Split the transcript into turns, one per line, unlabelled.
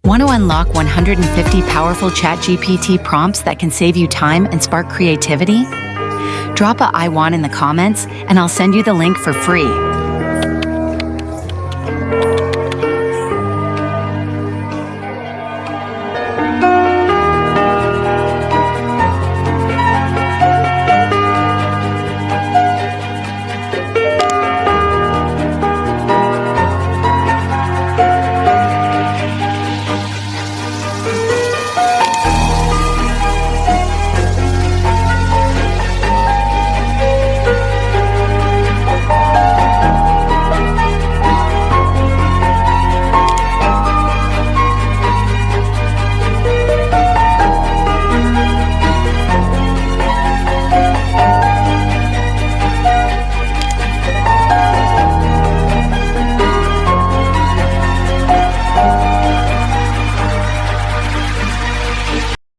Want to unlock 150 powerful ChatGPT prompts that can save you time and spark creativity? Drop a "I want" in the comments, and I'll send you the link for free.